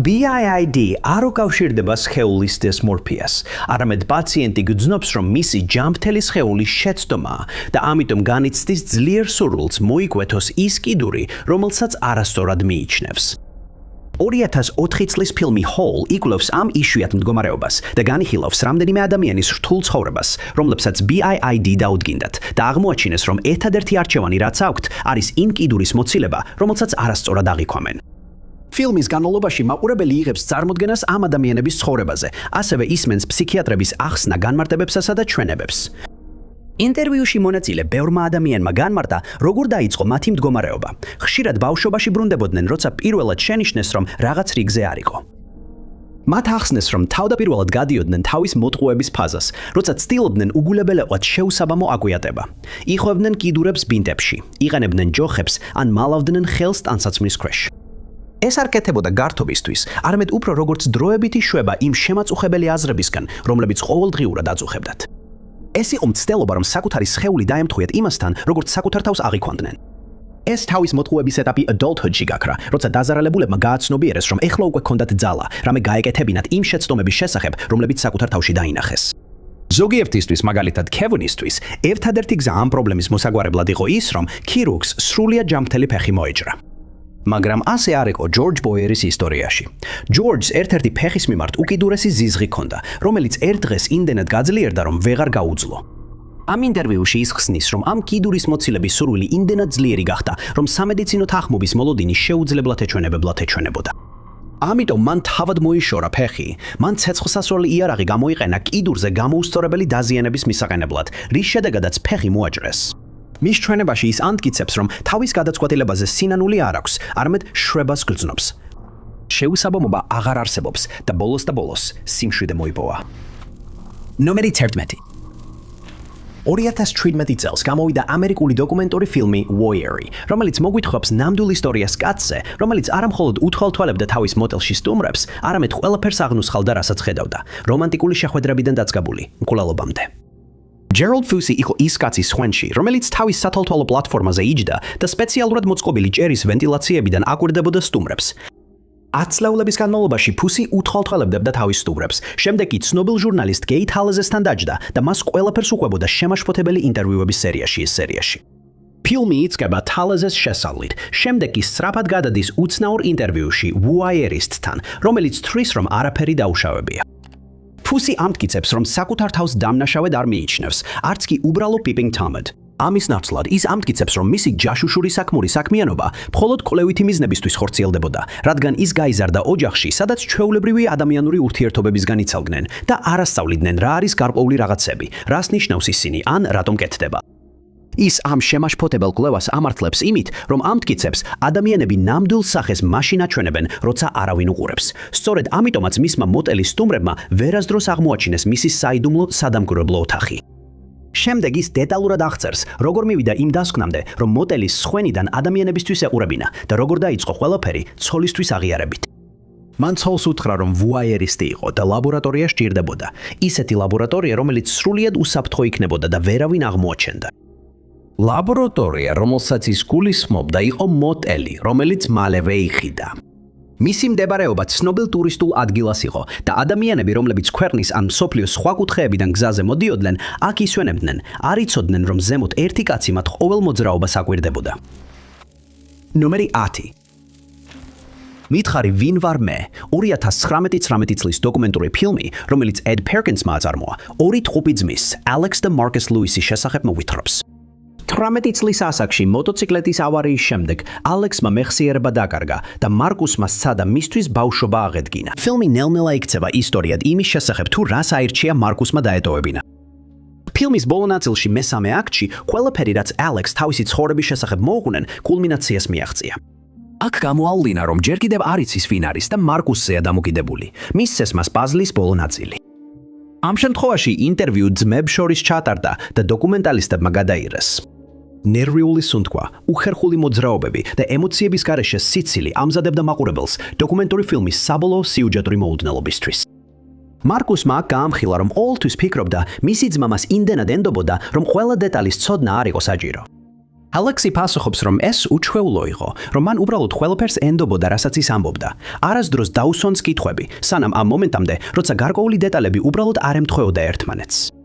BIID არ უკავშირდება სხეულის დისმორფიას, არამედ პაციენტი გრძნობს, რომ მისი ჯანმრთელი სხეულის შეცდომაა და ამიტომ განიცდის ძლიერ სურვილს მოიკვეთოს ის კიდური, რომელსაც არასწორად მიიჩნევს. 2004 წლის ფილმი Hall იკვლევს ამ იშვიათ მდგომარეობას და განიხილავს რამდენიმე ადამიანის რთულ ცხოვრებას, რომლებსაც BIID დაუდგინდათ და აღმოაჩინეს, რომ ერთადერთი არჩევანი, რაც აქვთ, არის იმ კიდურის მოცილება, რომელსაც არასწორად აღიქვამენ. ფილმის განმავლობაში მაყურებელი იღებს წარმოდგენას ამ ადამიანების ცხოვრებაზე, ასევე ისმენს ფსიქიატრების ახსნა განმარტებებსა და ჩვენებებს. ინტერვიუში მონაწილე ბევრმა ადამიანმა განმარტა, როგორ დაიწყო მათი მდგომარეობა. ხშირად ბავშვობაში ბრუნდებოდნენ, როცა პირველად შენიშნეს, რომ რაღაც რიგზე არ იყო. მათ ახსნეს, რომ თავდაპირველად გადიოდნენ თავის მოტყუების ფაზას, როცა ცდილობდნენ უგულებელეყოთ შეუსაბამო აკვიატება. იხვევდნენ კიდურებს ბინტებში, იყენებდნენ ჯოხებს ან მალავდნენ ხელს ტანსაცმლის ქვეშ. ეს არ კეთებოდა გართობისთვის, არამედ უფრო როგორც დროებითი შვება იმ შემაწუხებელი აზრებისგან, რომლებიც ყოველდღიურად აწუხებდათ. ეს იყო მცდელობა, რომ საკუთარი სხეული დაემთხვიათ იმასთან, როგორც საკუთარ თავს აღიქვამდნენ. ეს თავის მოტყუების ეტაპი adulthood-ში გაქრა, როცა დაზარალებულებმა გააცნობიერეს, რომ ეხლა უკვე ჰქონდათ ძალა, რამე გაეკეთებინათ იმ შეცდომების შესახებ, რომლებიც საკუთარ თავში დაინახეს. ზოგიერთისთვის, მაგალითად Kevinისთვის, ერთადერთი გზა ამ პრობლემის მოსაგვარებლად იყო ის, რომ ქირურგს სრულიად ჯანმრთელი ფეხი მოეჯრა. მაგრამ ასე არ იყო ჯორჯ ბოიერის ისტორიაში. ჯორჯს ერთ-ერთი ფეხის მიმართ უკიდურესი ზიზღი ჰქონდა, რომელიც ერთ დღეს იმდენად გაძლიერდა, რომ ვეღარ გაუძლო. ამ ინტერვიუში ის ხსნის, რომ ამ კიდურის მოცილების სურვილი იმდენად ძლიერი გახდა, რომ სამედიცინო თანხმობის მოლოდინი შეუძლებლად ეჩვენებოდა. ამიტომ მან თავად მოიშორა ფეხი. მან ცეცხლსასროლი იარაღი გამოიყენა კიდურზე გამოუსწორებელი დაზიანების მისაყენებლად, რის შედეგადაც ფეხი მოაჭრეს. მის ჩვენებაში ის ამტკიცებს, რომ თავის გადაწყვეტილებაზე სინანული არ აქვს, არამედ შვებას გრძნობს. შეუსაბამობა აღარ არსებობს და ბოლოს სიმშვიდე მოიპოვა. ნომერი 11. 2017 წელს გამოვიდა ამერიკული დოკუმენტური ფილმი Voyeur, რომელიც მოგვითხრობს ნამდვილ ისტორიას კაცზე, რომელიც არამხოლოდ უთვალთვალებდა თავის მოტელში სტუმრებს, არამედ ყველაფერს აღნუსხალდა, რასაც ხედავდა, რომანტიკული შეხვედრებიდან დაწყებული მკვლელობამდე. Gerald Fusey იყო ის კაცი სხვენში, რომელიც თავის სათვალთვალო პლატფორმაზე იჯდა და სპეციალურად მოწყობილი ჭერის ვენტილაციებიდან აკვირდებოდა სტუმრებს. 10 წლების განმავლობაში Fusey უთვალთვალებდა თავის სტუმრებს. შემდეგ კი ცნობილ ჟურნალისტ Kate Hales'თან დაჯდა და მას ყველაფერს უყვებოდა შემაშფოთებელი ინტერვიუების სერიაში. ფილმი იწყება თალაზეს შესავლით, შემდეგ კი სწრაფად გადადის უცნაურ ინტერვიუში ვუაიერისტთან, რომელიც თვლის, რომ არაფერი დაუშავებია. ფუსი ამტკიცებს, რომ საკუთარ თავს დამნაშავედ არ მიიჩნევს, არც კი უბრალო პიპინგ თომად. ამის ნაცვლად ის ამტკიცებს, რომ მისი ჯაშუშური საქმური საქმიანობა მხოლოდ კვლევითი მიზნებისთვის ხორციელდებოდა, რადგან ის გაიზარდა ოჯახში, სადაც ჩვეულებრივი ადამიანური ურთიერთობებისგან იცალდნენ და არ ასწავლიდნენ რა არის გარკვეული რაღაცები, რას ნიშნავს ისინი ან რატომ კეთდება. ის ამ შემაშფოთებელ კვლევას ამართლებს იმით, რომ ამტკიცებს, ადამიანები ნამდვილ სახეს მაშინ აჩვენებენ, როცა არავინ უყურებს. სწორედ ამიტომაც მისმა მოტელის სტუმრებმა ვერასდროს აღმოაჩინეს მისი საიდუმლო სადამკვირვებლო ოთახი. შემდეგ ის დეტალურად აღწერს, როგორ მივიდა იმ დასკვნამდე, რომ მოტელის სხვენიდან ადამიანებისთვის ეყურებინა და როგორ დაიწყო ყველაფერი ცოლისთვის აღიარებით. მან ცოლს უთხრა, რომ ვუაიერისტი იყო და ლაბორატორია სჭირდებოდა. ისეთი ლაბორატორია, რომელიც სრულიად უსაფრთხო იქნებოდა და ვერავინ აღმოაჩენდა. ლაბორატორია, რომელსაც ის გულისხმობდა, იყო მოტელი, რომელიც მალევე იხიდა. მისი მდებარეობა ცნობილ ტურისტულ ადგილას იყო და ადამიანები, რომლებიც ქვეყნის ან მსოფლიოს სხვა კუთხეებიდან გზაზე მოდიოდნენ, აქ ისვენებდნენ, არ იცოდნენ, რომ ზემოთ ერთი კაცი მათ ყოველ მოძრაობას აკვირდებოდა. ნომერი 10. მითხარი ვინ ვარ მე? 2019 წლის დოკუმენტური ფილმი, რომელიც ედ პერკინსმა აწარმოა, ორი ტყუპი ძმის, ალექს და მარკუს ლუისის შესახებ მოგვითხრობს. 18 წლის ასაკში მოტოციკლეთის ავარიის შემდეგ ალექსმა მეხსიერება დაკარგა და მარკუსმა სცადა მისთვის ბავშვობა აღედგინა. ფილმი ნელ-ნელა იქცევა ისტორიად იმის შესახებ, თუ რას აირჩია მარკუსმა დაეტოვებინა. ფილმის ბოლო ნაწილში მესამე აქტში ყველაფერი, რაც ალექს თავისი ცხოვრების შესახებ მოუყვნენ, კულმინაციას მიაღწია. აქ გამოავლინა, რომ ჯერ კიდევ არ იცის ვინ არის და მარკუსზეა დამოკიდებული. მისცეს მას პაზლის ბოლო ნაწილი. ამ შემთხვევაში ინტერვიუ ძმებს შორის ჩატარდა და დოკუმენტალისტებმა გადაიღეს. ნერვიული სუნთქვა, უხერხული მოძრაობები და ემოციების გარეშე სიცილი ამზადებდა მაყურებელს დოკუმენტური ფილმის საბოლოო სიუჟეტური მოუძნელობისთვის. მარკუსმა გაამხილა, რომ ყოველთვის ფიქრობდა, მისი ძმა მას იმდენად ენდობოდა, რომ ყველა დეტალის ცოდნა არ იყო საჭირო. ალექსი პასუხობს, რომ ეს უჩვეულო იყო, რომ მან უბრალოდ ყველაფერს ენდობოდა, რასაც ის ამბობდა. არასდროს დაუსვანს კითხვები, სანამ ამ მომენტამდე, როცა გარკვეული დეტალები უბრალოდ არ ემთხვეოდა ერთმანეთს.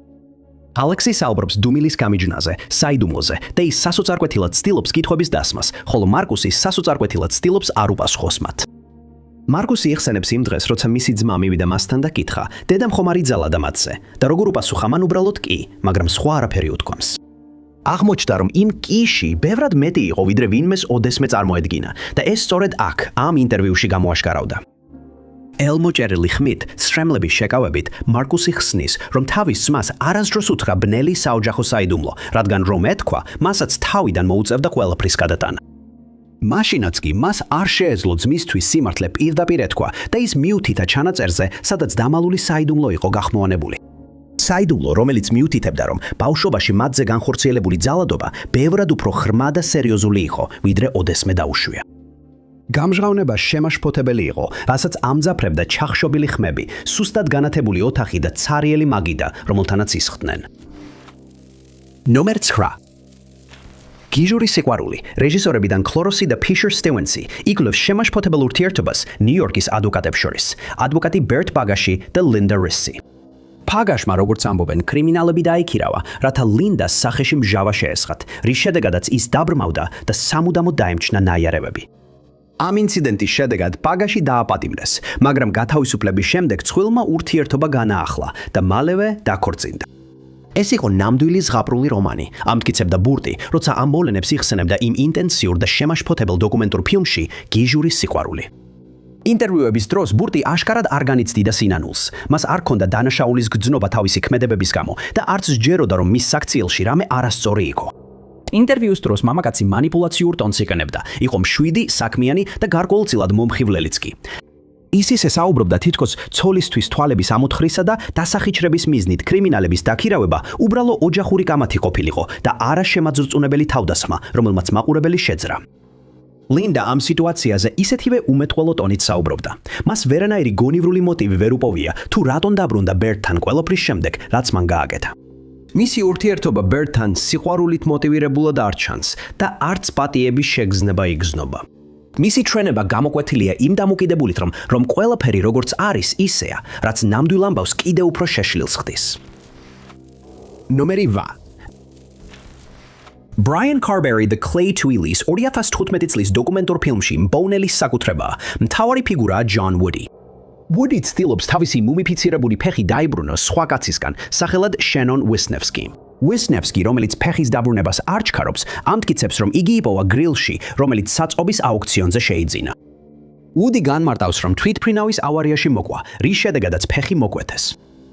ალექსი საუბრობს დუმილის გამიჯვნაზე, საიდუმლოზე და ის სასოწარკვეთილად ცდილობს კითხვების დასმას, ხოლო მარკუსი სასოწარკვეთილად ცდილობს არ უპასუხოს მათ. მარკუსი იხსენებს იმ დღეს, როცა მისი ძმა მივიდა მასთან და კითხა, დედამ ხომ არ იძალა მათზე და როგორ უპასუხა, მან უბრალოდ კი, მაგრამ სხვა არაფერი უთქვამს. აღმოჩნდა, რომ იმ კიში ბევრად მეტი იყო, ვიდრე ვინმეს ოდესმე წარმოედგინა და ეს სწორედ აქ, ამ ინტერვიუში გამოაშკარავდა. ელმოჭერილი ხმით, სრემლების შეკავებით, მარკუსი ხსნის, რომ თავის ძმას არასდროს უთხრა ბნელი საოჯახო საიდუმლო, რადგან რომ ეთქვა, მასაც თავიდან მოუწევდა ყველაფრის გადატანა. მაშინაც კი მას არ შეეძლო ძმისთვის სიმართლე პირდაპირ ეთქვა და ის მიუთითა ჩანაწერზე, სადაც დამალული საიდუმლო იყო გახმოვანებული. საიდუმლო, რომელიც მიუთითებდა, რომ ბავშვობაში მათზე განხორციელებული ძალადობა ბევრად უფრო ხრმა და სერიოზული იყო, ვიდრე ოდესმე დაუშვია. გამჟღავნება შემაშფოთებელი იყო, რასაც ამძაფრებდა ჩახშობილი ხმები, სუსტად განათებული ოთახი და ცარიელი მაგიდა, რომელთანაც ისხდნენ. ნომერ 9. გიჟური სიყვარული, რეჟისორებიდან ქლოროსი და ფიშერ სტევენსი იკვლევს შემაშფოთებელ ურთიერთობას ნიუ-იორკის ადვოკატებს შორის, ადვოკატი ბერტ პაგაში და ლინდა რისი. ფაგაშმა, როგორც ამბობენ, კრიმინალები დაიქირავა, რათა ლინდას სახეში მჟავა შეესხათ, რის შედეგადაც ის დაბრმავდა და სამუდამოდ დაემჩნა ნაიარევები. ამ ინციდენტის შედეგად პაგაში დააპატიმრეს, მაგრამ გათავისუფლების შემდეგ წყვილმა ურთიერთობა განაახლა და მალევე დაქორწინდა. ეს იყო ნამდვილი ზღაპრული რომანი, ამტკიცებდა ბურტი, როცა ამ მოვლენებს იხსენებდა იმ ინტენსიურ და შემაშფოთებელ დოკუმენტურ ფილმში გიჟური სიყვარული. ინტერვიუების დროს ბურტი აშკარად არ განიცდიდა სინანულს. მას არ ჰქონდა დანაშაულის გრძნობა თავისი ქმედებების გამო და არც სჯეროდა, რომ მის საქციელში რამე არასწორი იყო. ინტერვიუს დროს მამაკაცი მანიპულაციურ ტონს იყენებდა, იყო მშვიდი, საქმიანი და გარკვეულწილად მომხიბვლელიც კი. ის ისე საუბრობდა, თითქოს ცოლისთვის თვალების ამოთხრისა და დასახიჩრების მიზნით კრიმინალების დაქირავება უბრალო ოჯახური კამათი ყოფილიყო და არა შემაძრწუნებელი თავდასხმა, რომელმაც მაყურებელი შეძრა. ლინდა ამ სიტუაციაზე ისეთივე უმეთვალო ტონით საუბრობდა. მას ვერანაირი გონივრული მოტივი ვერ უპოვია, თუ რატომ დაბრუნდა ბერტთან ყველაფრის შემდეგ, რაც მან გააკეთა. მისი ურთიერთობა ბერტთან სიყვარულით მოტივირებულად არ ჩანს და არც პატიების შეგრძნება იგრძნობა. მისი ჩვენება გამოკვეთილია იმ დამოკიდებულით, რომ ყველაფერი როგორც არის, ისეა, რაც ნამდვილ ამბავს კიდევ უფრო შეშლილს ხდის. ნომერი 8. Brian Carberry The Clay Twilis 2015 წლის დოკუმენტურ ფილმში მბოვნელის საკუთრებაა. მთავარი ფიგურაა John Woody. Woody ცდილობს თავისი მუმიფიცირებული ფეხი დაიბრუნოს სხვა კაცისგან, სახელად Shannon Wisniewski. Wisniewski, რომელიც ფეხის დაბრუნებას არ ჩქარობს, ამტკიცებს, რომ იგი იპოვა გრილში, რომელიც საწყობის აუქციონზე შეიძინა. Woody განმარტავს, რომ თვითფრინავის ავარიაში მოყვა, რის შედეგადაც ფეხი მოკვეთეს.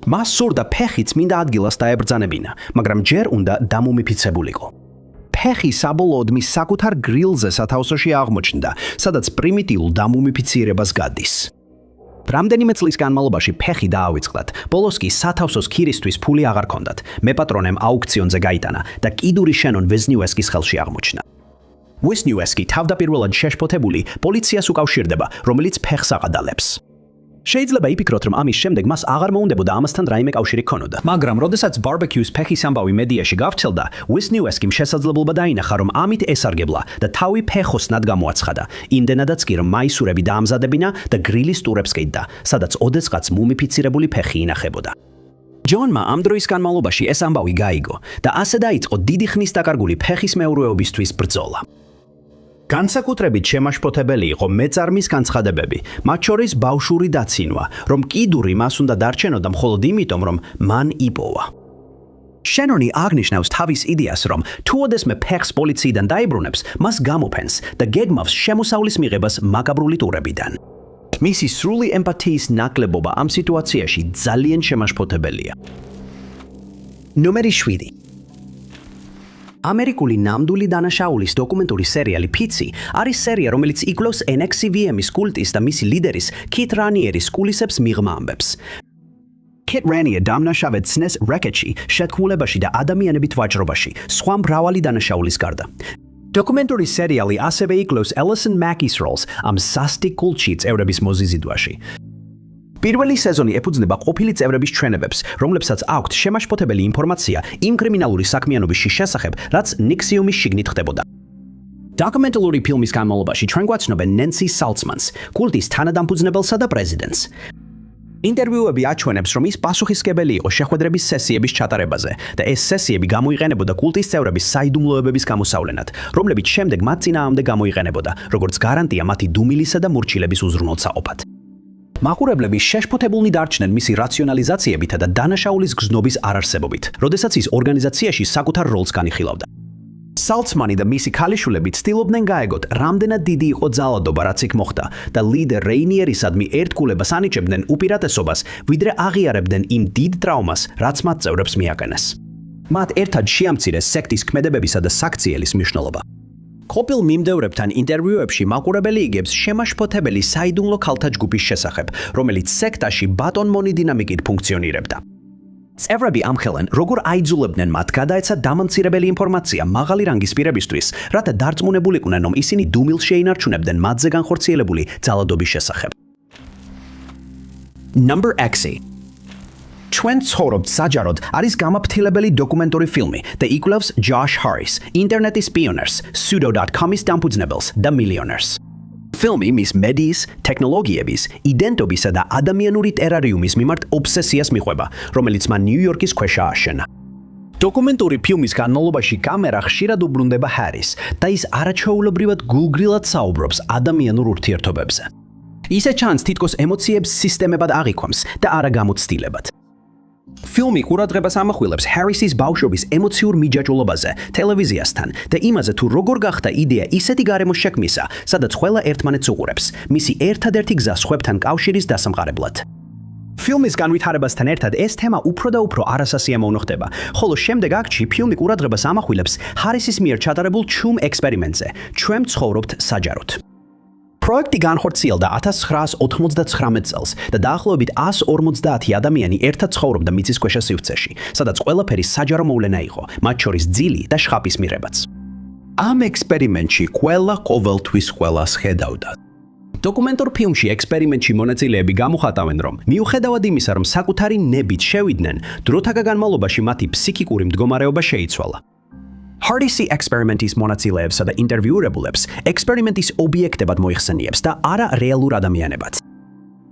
მას სურდა ფეხიც მინდა ადგილას დაებრძანებინა, მაგრამ ჯერ უნდა დამუმიფიცებულიყო. ფეხი საბოლოოდ მის საკუთარ გრილზე სათავსოში აღმოჩნდა, სადაც პრიმიტიულ დამუმიფიცირებას გადის. რამდენიმე წლის განმავლობაში ფეხი დაავიწყდათ, ბოლოს კი სათავსოს ქირისთვის ფული აღარ ჰქონდათ. მეპატრონემ აუქციონზე გაიტანა და კიდური Shannon Wisniewski's ხელში აღმოჩნდა. Wisniewski თავდაპირველად შეშფოთებული პოლიციას უკავშირდება, რომელიც ფეხს აყადალებს. შეიძლება იფიქროთ, რომ ამის შემდეგ მას აღარ მოუნდებოდა ამასთან რაიმე კავშირი ჰქონოდა. მაგრამ როდესაც ბარბეკიუს ფეხის ამბავი მედიაში გავრცელდა, Wisniewski შესაძლებლობა დაინახა, რომ ამით ესარგებლა და თავი ფეხოსნად გამოაცხადა. იმდენადაც კი, რომ მაისურები დაამზადებინა და გრილის ტურებს ყიდდა, სადაც ოდესღაც მუმიფიცირებული ფეხი ინახებოდა. ჯონმა ამ დროის განმავლობაში ეს ამბავი გაიგო და ასე დაიწყო დიდი ხნის დაკარგული ფეხის მეურვეობისთვის ბრძოლა. განსაკუთრებით შემაშფოთებელი იყო მეწარმის განცხადებები, მათ შორის ბავშვური დაცინვა, რომ კიდური მას უნდა დარჩენოდა მხოლოდ იმიტომ, რომ მან იპოვა. Shannoni აღნიშნავს თავის იდეას, რომ თუ ოდესმე ფეხს პოლიციიდან დაიბრუნებს, მას გამოფენს და გეგმავს შემოსავლის მიღებას მაკაბრული ტურებიდან. მისი სრული ემპათიის ნაკლებობა ამ სიტუაციაში ძალიან შემაშფოთებელია. ნომერი 7. ამერიკული ნამდვილი დანაშაულის დოკუმენტური სერიალი Pitsy არის სერია, რომელიც იკვლევს NXIVM-ის კულტის და მისი ლიდერის Kit Ranieris კულისებს მიღმა ამბებს. Kit Ranier დამნაშავედ ცნეს რეკეტში, შეთქმულებაში და ადამიანებით ვაჭრობაში, სხვა მრავალი დანაშაულის გარდა. დოკუმენტური სერიალი ასევე იკვლევს Allison Mackey's როლს ამ სასტიკ კულტში წევრების მოზიზიდვაში. პირველი სეზონი ეფუძნება ყოფილი წევრების ჩვენებებს, რომლებსაც აქვთ შემაშფოთებელი ინფორმაცია იმ კრიმინალური საქმიანობის შესახებ, რაც ნიქსიუმის შიგნით ხდებოდა. დოკუმენტალური ფილმის განმავლობაში ჩვენ გვაცნობენ Nancy Saltzmans, კულტის თანადამფუძნებელსა და პრეზიდენტს. ინტერვიუები აჩვენებს, რომ ის პასუხისმგებელი იყო შეხვედრების სესიების ჩატარებაზე და ეს სესიები გამოიყენებოდა კულტის წევრების საიდუმლოებების გამოსავლენად, რომლებიც შემდეგ მათ წინააღმდეგ გამოიყენებოდა, როგორც გარანტია მათი დუმილისა და მორჩილების უზრუნველსაყოფად. მაყურებლები შეშფოთებულნი დარჩნენ მისი რაციონალიზაციებით და დანაშაულის გზნობის არარსებობით, როდესაც ის ორგანიზაციაში საკუთარ როლს განიხილავდა. Saltzmani და მისი ქალიშვილები ცდილობდნენ გაეგოთ, რამდენად დიდი იყო ძალადობა, რაც იქ მოხდა და ლიდერ რეინიერისადმი ერთგულებას ანიჭებდნენ უპირატესობას, ვიდრე აღიარებდნენ იმ დიდ ტრავმას, რაც მათ წევრებს მიაყენეს. მათ ერთად შეამცირეს სექტის ქმედებებისა და საქციელის მნიშვნელობა. ყოფილ მიმდევრებთან ინტერვიუებში მაყურებელი იგებს შემაშფოთებელი საიდუმლო ქალთა ჯგუფის შესახებ, რომელიც სექტაში ბატონმონი დინამიკით ფუნქციონირებდა. წევრები ამხელენ, როგორ აიძულებდნენ მათ გადაეცათ დამამცირებელი ინფორმაცია მაღალი რანგის პირებისთვის, რათა დარწმუნებულიყვნენ, რომ ისინი დუმილს შეინარჩუნებდნენ მათზე განხორციელებული ძალადობის შესახებ. Number X. ჩვენ ცხოვრობთ საჯაროდ არის გამაფრთხილებელი დოკუმენტური ფილმი და იკვლევს Josh Harris, ინტერნეტის პიონერს, Pseudo.com-ის დამფუძნებელს და Millionaires. ფილმი მის მედიის, ტექნოლოგიების, იდენტობისა და ადამიანური ტერარიუმის მიმართ ობსესიას მიყვება, რომელიც მან ნიუ-იორკის ქვეშ ააშენა. დოკუმენტური ფილმის განმავლობაში კამერა ხშირად უბრუნდება Harris და ის არაჩვეულებრივად გულგრილად საუბრობს ადამიანურ ურთიერთობებზე. ისე ჩანს, თითქოს ემოციებს სისტემებად აღიქვამს და არა გამოცდილებად. ფილმი ყურადღებას ამახვილებს Harris-ის ბავშვობის ემოციურ მიჯაჭვულობაზე ტელევიზიასთან და იმაზე, თუ როგორ გახდა იდეა ისეთი გარემოს შექმნისა, სადაც ყველა ერთმანეთს უყურებს, მისი ერთადერთი გზა სხვებთან კავშირის დასამყარებლად. ფილმის განვითარებასთან ერთად ეს თემა უფრო და უფრო არასასიამოვნო ხდება, ხოლო შემდეგ აქტში ფილმი ყურადღებას ამახვილებს Harris-ის მიერ ჩატარებულ ჩუმ ექსპერიმენტზე, ჩვენ ცხოვრობთ საჯაროდ. პროექტი განხორციელდა 1999 წელს და დაახლოებით 150 ადამიანი ერთად ცხოვრობდა მიწისქვეშა სივრცეში, სადაც ყველაფერი საჯარო მოვლენა იყო, მათ შორის ძილი და შხაპის მიღებაც. ამ ექსპერიმენტში ყველა ყოველთვის ყველას ხედავდა. დოკუმენტურ ფილმში ექსპერიმენტში მონაწილეები გამოხატავენ, რომ მიუხედავად იმისა, რომ საკუთარი ნებით შევიდნენ, დროთა განმავლობაში მათი ფსიქიკური მდგომარეობა შეიცვალა. Harris-ი ექსპერიმენტის მონაწილეებსა და ინტერვიურებულებს ექსპერიმენტის ობიექტებად მოიხსენიებს და არა რეალურ ადამიანებად.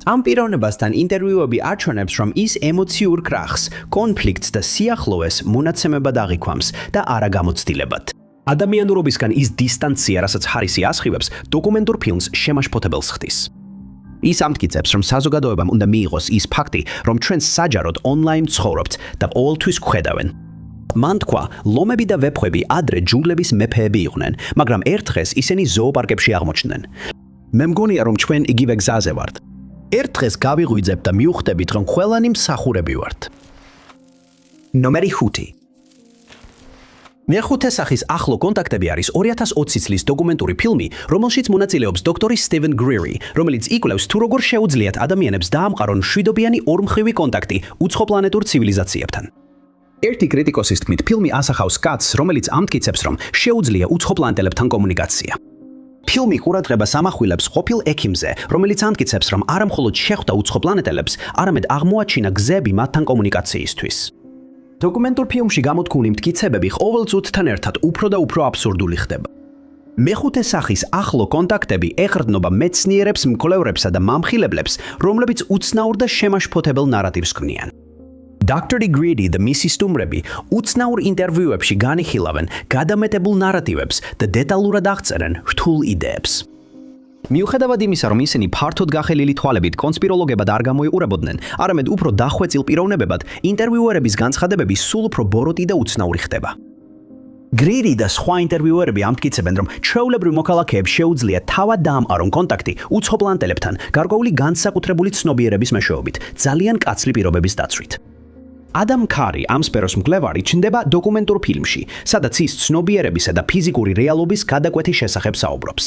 ამ პიროვნებასთან ინტერვიუები აჩვენებს, რომ ის ემოციურ კრახს, კონფლიქტს და სიახლოვეს მონაცემებად აღიქვამს და არა გამოცდილებად. ადამიანურობისგან ის დისტანცია, რასაც ჰარისი ასხივებს, დოკუმენტურ ფილმს შემაშფოთებელს ხდის. ის ამტკიცებს, რომ საზოგადოებამ უნდა მიიღოს ის ფაქტი, რომ ჩვენ საჯაროდ ონლაინ ცხოვრობთ და ყოველთვის გვხედავენ. მან თქვა, ლომები და ვეფხვები ადრე ჯუნგლების მეფეები იყვნენ, მაგრამ ერთ დღეს ისინი ზოოპარკებში აღმოჩნდნენ. მე მგონია, რომ ჩვენ იგივე გზაზე ვართ. ერთ დღეს გავიღვიძებთ და მივხვდებით, რომ ყველანი მსახურები ვართ. ნომერი 5. მეხუთე სახის ახლო კონტაქტები არის 2020 წლის დოკუმენტური ფილმი, რომელშიც მონაწილეობს დოქტორი სტივენ გრირი, რომელიც იკვლევს თუ როგორ შეუძლიათ ადამიანებს დაამყარონ მშვიდობიანი ორმხრივი კონტაქტი უცხოპლანეტურ ცივილიზაციებთან. ერთი კრიტიკოსის თქმით, ფილმი ასახავს კაცს, რომელიც ამტკიცებს, რომ შეუძლია უცხოპლანეტელებთან კომუნიკაცია. ფილმი ყურადღებას ამახვილებს ყოფილ ექიმზე, რომელიც ამტკიცებს, რომ არა მხოლოდ შეხვდა უცხოპლანეტელებს, არამედ აღმოაჩინა გზები მათთან კომუნიკაციისთვის. დოკუმენტურ ფილმში გამოთქმული მტკიცებები ყოველწუთთან ერთად უფრო და უფრო აბსურდული ხდება. მეხუთე სახის ახლო კონტაქტები ეყრდნობა მეცნიერებს, მკვლევრებსა და მამხილებლებს, რომლებიც უცნაურ და შემაშფოთებელ ნარატივს ქმნიან. Dr. Greedy და მისი სტუმრები უცნაურ ინტერვიუებში განიხილავენ გადამეტებულ ნარატივებს და დეტალურად აღწერენ რთულ იდეებს. მიუხედავად იმისა, რომ ისინი ფართოდ გახელილი თვალებით კონსპიროლოგებად არ გამოიყურებოდნენ, არამედ უფრო დახვეწილ პიროვნებებად, ინტერვიუერების განცხადებები სულ უფრო ბოროტი და უცნაური ხდება. Greedy და სხვა ინტერვიუერები ამტკიცებენ, რომ ჩვეულებრივ მოქალაქეებს შეუძლია თავად დაამყარონ კონტაქტი უცხოპლანეტელებთან, გარკვეული განსაკუთრებული ცნობიერების მეშვეობით, ძალიან კაცრი პირობების დაცვით. ადამ კარი, ამ სფეროს მკვლევარი, ჩნდება დოკუმენტურ ფილმში, სადაც ის ცნობიერებისა და ფიზიკური რეალობის გადაკვეთის შესახებ საუბრობს.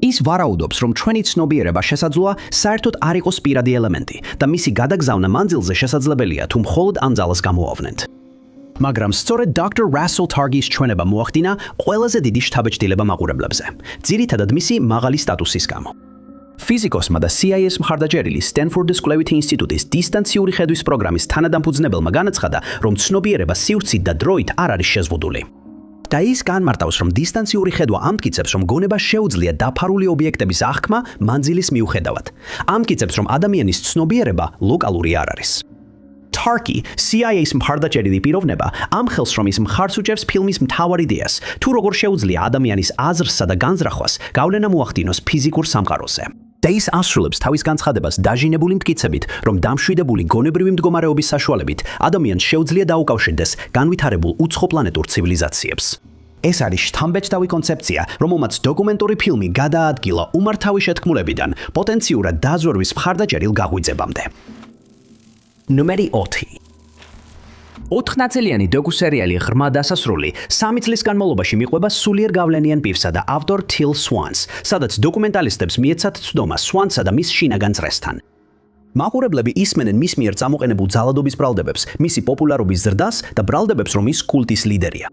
ის ვარაუდობს, რომ ჩვენი ცნობიერება შესაძლოა საერთოდ არ იყოს პირადი ელემენტი და მისი გადაგზავნა მანძილზე შესაძლებელია თუ მხოლოდ ამ ძალას გამოავნენთ. მაგრამ სწორედ Dr. Russell Targis ჩვენება მოახდინა ყველაზე დიდი შთაბეჭდილება მაყურებლებზე, ძირითადად მისი მაღალი სტატუსის გამო. ფიზიკოსმა და CIA-ის მხარდაჭერილი სტენფორდის კვლევითი ინსტიტუტის დისტანციური ხედვის პროგრამის თანადამფუძნებელმა განაცხადა, რომ ცნობიერება სივრცით და დროით არ არის შეზღუდული. და ის განმარტავს, რომ დისტანციური ხედვა ამტკიცებს, რომ გონება შეუძლია დაფარული ობიექტების აღქმა მანძილის მიუხედავად. ამტკიცებს, რომ ადამიანის ცნობიერება ლოკალური არ არის. Tarki, CIA-ის მხარდაჭერილი პიროვნება, ამ ხელსრომის მხარს უჭერს ფილმის მთავარ იდეას, თუ როგორ შეუძლია ადამიანის აზრსა და განზრახვას გავლენა მოახდინოს ფიზიკურ სამყაროზე. და ის ასრულებს თავის განცხადებას დაჟინებული მტკიცებით, რომ დამშვიდებული გონებრივი მდგომარეობის საშუალებით ადამიანს შეუძლია დაუკავშირდეს განვითარებულ უცხოპლანეტურ ცივილიზაციებს. ეს არის შთამბეჭდავი კონცეფცია, რომელმაც დოკუმენტური ფილმი გადაადგილა უმართავი შეთქმულებიდან პოტენციურად დაზვერვის მხარდაჭერილ გაღვიძებამდე. ნომერი 4. 4-ნაწილიანი დოკუსერიალი ღრმა დასასრული 3 წლის განმავლობაში მიყვება სულიერ გავლენიან პივსა და ავტორ Till Swans, სადაც დოკუმენტალისტებს მიეცათ ცდომა Swansა და მის შინაგან წრესთან. მაყურებლები ისმენენ მის მიერ წამოყენებულ ძალადობის ბრალდებებს, მისი პოპულარობის ზრდას და ბრალდებებს, რომ ის კულტის ლიდერია.